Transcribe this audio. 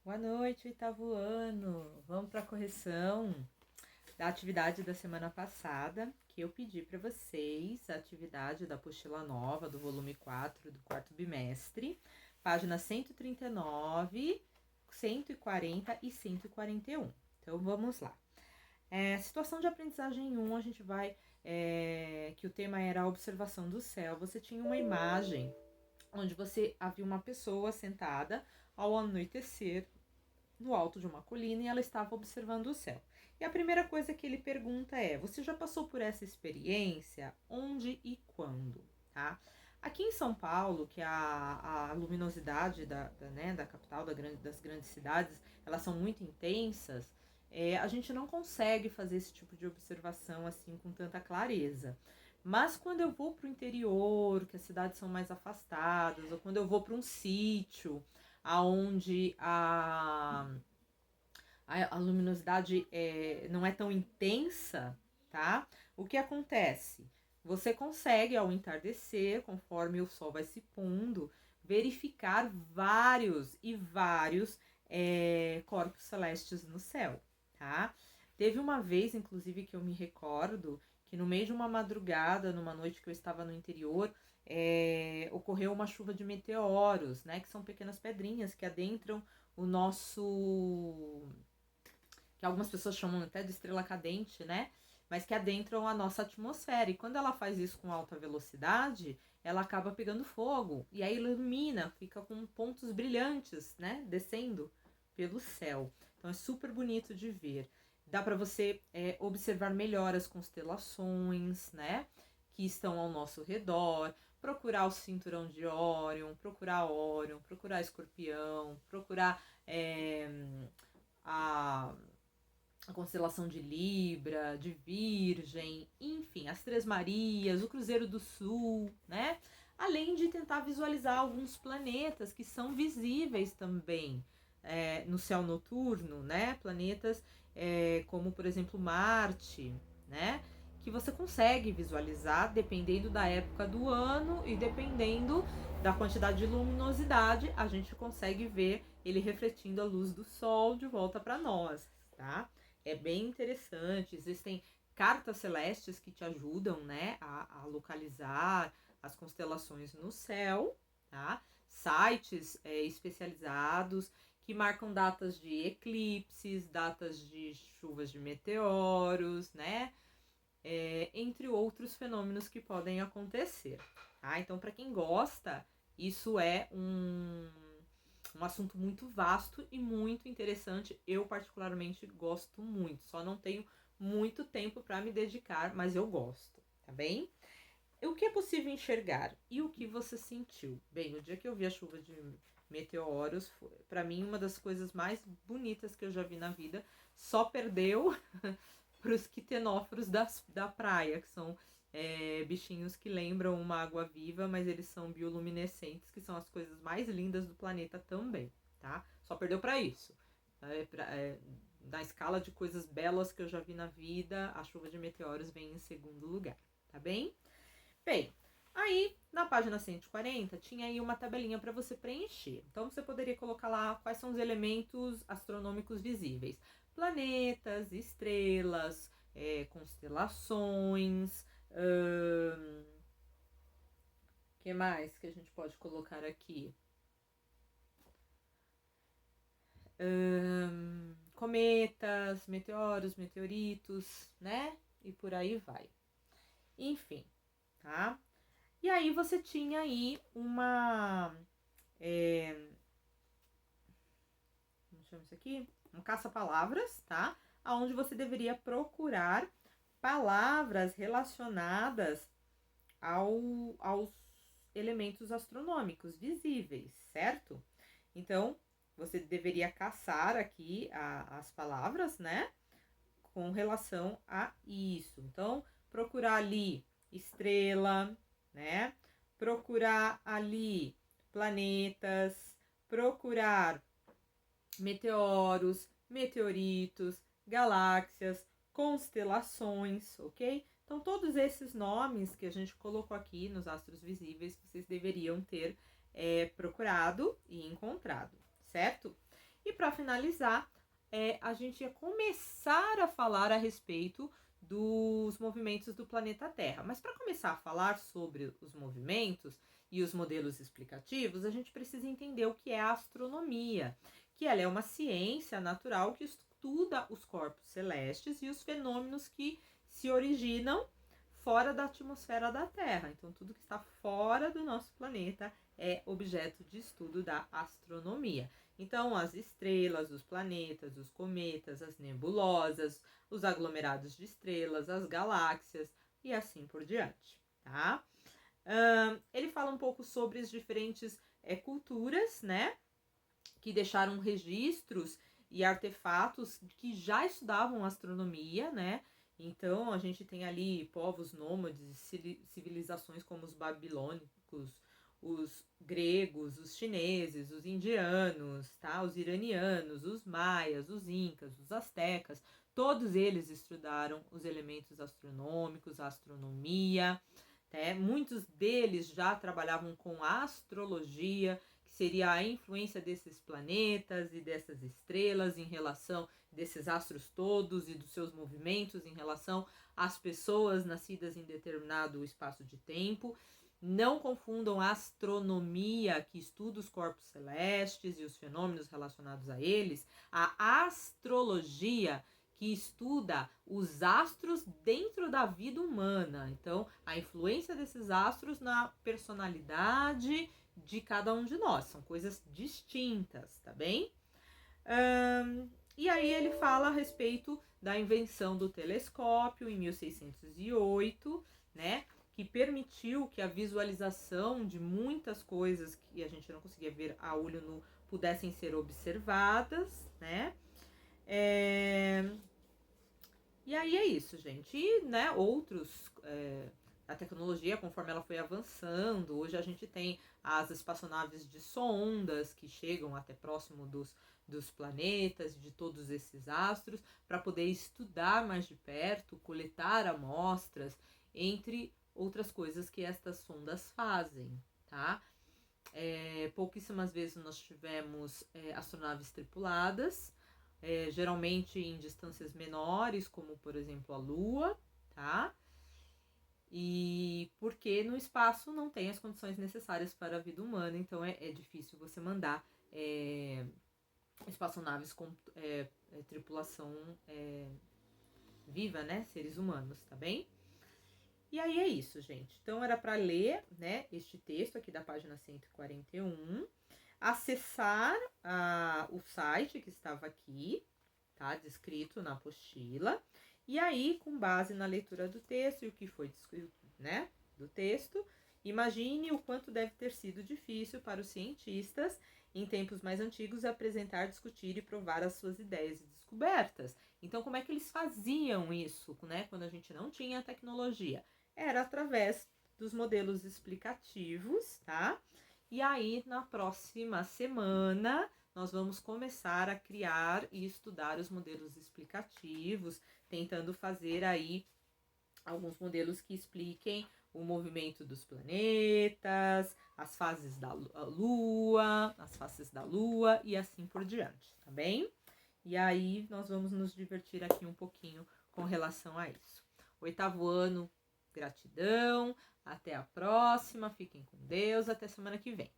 Boa noite, Itavuano. Vamos para a correção da atividade da semana passada, que eu pedi para vocês, a atividade da apostila nova do volume 4 do quarto bimestre, páginas 139, 140 e 141. Então vamos lá. Situação de aprendizagem 1, a gente vai, que o tema era a observação do céu. Você tinha uma imagem onde você havia uma pessoa sentada ao anoitecer no alto de uma colina e ela estava observando o céu. E a primeira coisa que ele pergunta é: você já passou por essa experiência? Onde e quando? Tá? Aqui em São Paulo, que a luminosidade da capital, das grandes cidades, elas são muito intensas, a gente não consegue fazer esse tipo de observação assim com tanta clareza. Mas quando eu vou para o interior, que as cidades são mais afastadas, ou quando eu vou para um sítio, aonde a luminosidade não é tão intensa, tá? O que acontece? Você consegue, ao entardecer, conforme o sol vai se pondo, verificar vários e vários corpos celestes no céu, tá? Teve uma vez, inclusive, que eu me recordo, que no meio de uma madrugada, numa noite que eu estava no interior, ocorreu uma chuva de meteoros, né? Que são pequenas pedrinhas que adentram o nosso, que algumas pessoas chamam até de estrela cadente, né? Mas que adentram a nossa atmosfera. E quando ela faz isso com alta velocidade, ela acaba pegando fogo. E aí ilumina, fica com pontos brilhantes, né? Descendo pelo céu. Então é super bonito de ver. Dá para você observar melhor as constelações, né? Que estão ao nosso redor. Procurar o cinturão de Órion, procurar Escorpião, procurar a constelação de Libra, de Virgem, enfim, as Três Marias, o Cruzeiro do Sul, né? Além de tentar visualizar alguns planetas que são visíveis também no céu noturno, né? Planetas como, por exemplo, Marte, né? Que você consegue visualizar dependendo da época do ano e dependendo da quantidade de luminosidade, a gente consegue ver ele refletindo a luz do sol de volta para nós, tá? É bem interessante. Existem cartas celestes que te ajudam, né, a localizar as constelações no céu, tá? Sites especializados que marcam datas de eclipses, datas de chuvas de meteoros, né? Entre outros fenômenos que podem acontecer. Tá? Então, para quem gosta, isso é um assunto muito vasto e muito interessante. Eu, particularmente, gosto muito. Só não tenho muito tempo para me dedicar, mas eu gosto, tá bem? O que é possível enxergar e o que você sentiu? Bem, o dia que eu vi a chuva de meteoros, foi, para mim, uma das coisas mais bonitas que eu já vi na vida. Só perdeu para os quitenóforos da praia, que são bichinhos que lembram uma água viva, mas eles são bioluminescentes, que são as coisas mais lindas do planeta também, tá? Só perdeu para isso. Na escala de coisas belas que eu já vi na vida, a chuva de meteoros vem em segundo lugar, tá bem? Bem, aí na página 140 tinha aí uma tabelinha para você preencher. Então você poderia colocar lá quais são os elementos astronômicos visíveis: planetas, estrelas, constelações. Que mais que a gente pode colocar aqui? Cometas, meteoros, meteoritos, né? E por aí vai. Enfim, tá? E aí você tinha aí uma. Como chama isso aqui? Um caça-palavras, tá? Onde você deveria procurar palavras relacionadas aos elementos astronômicos visíveis, certo? Então, você deveria caçar aqui as palavras, né? Com relação a isso. Então, procurar ali estrela, né? Procurar ali planetas, procurar meteoros, meteoritos, galáxias, constelações, ok? Então, todos esses nomes que a gente colocou aqui nos astros visíveis, vocês deveriam ter procurado e encontrado, certo? E para finalizar, a gente ia começar a falar a respeito dos movimentos do planeta Terra. Mas para começar a falar sobre os movimentos e os modelos explicativos, a gente precisa entender o que é a astronomia, que ela é uma ciência natural que estuda os corpos celestes e os fenômenos que se originam fora da atmosfera da Terra. Então, tudo que está fora do nosso planeta é objeto de estudo da astronomia. Então, as estrelas, os planetas, os cometas, as nebulosas, os aglomerados de estrelas, as galáxias e assim por diante, tá? Ele fala um pouco sobre as diferentes culturas, né? Que deixaram registros e artefatos que já estudavam astronomia, né? Então, a gente tem ali povos nômades, civilizações como os babilônicos, os gregos, os chineses, os indianos, tá? Os iranianos, os maias, os incas, os astecas, todos eles estudaram os elementos astronômicos, a astronomia, né? Muitos deles já trabalhavam com astrologia, que seria a influência desses planetas e dessas estrelas em relação desses astros todos e dos seus movimentos em relação às pessoas nascidas em determinado espaço de tempo. Não confundam a astronomia, que estuda os corpos celestes e os fenômenos relacionados a eles, a astrologia, que estuda os astros dentro da vida humana. Então, a influência desses astros na personalidade de cada um de nós. São coisas distintas, tá bem? E aí ele fala a respeito da invenção do telescópio em 1608, né? Que permitiu que a visualização de muitas coisas que a gente não conseguia ver a olho nu pudessem ser observadas, né? E aí é isso, gente. E, né, outros... a tecnologia, conforme ela foi avançando, hoje a gente tem as espaçonaves de sondas que chegam até próximo dos planetas, de todos esses astros, para poder estudar mais de perto, coletar amostras, entre outras coisas que estas sondas fazem, tá? Pouquíssimas vezes nós tivemos astronaves tripuladas, geralmente em distâncias menores, como por exemplo a Lua, tá? E porque no espaço não tem as condições necessárias para a vida humana, então é difícil você mandar espaçonaves com tripulação viva, né? Seres humanos, tá bem? E aí é isso, gente. Então era para ler, né, este texto aqui da página 141, acessar o site que estava aqui, tá? Descrito na apostila. E aí, com base na leitura do texto e o que foi descrito, né, do texto, imagine o quanto deve ter sido difícil para os cientistas, em tempos mais antigos, apresentar, discutir e provar as suas ideias e descobertas. Então, como é que eles faziam isso, né, quando a gente não tinha tecnologia? Era através dos modelos explicativos, tá? E aí, na próxima semana, nós vamos começar a criar e estudar os modelos explicativos, tentando fazer aí alguns modelos que expliquem o movimento dos planetas, as fases da Lua, as faces da Lua e assim por diante, tá bem? E aí nós vamos nos divertir aqui um pouquinho com relação a isso. 8º ano, gratidão, até a próxima, fiquem com Deus, até semana que vem.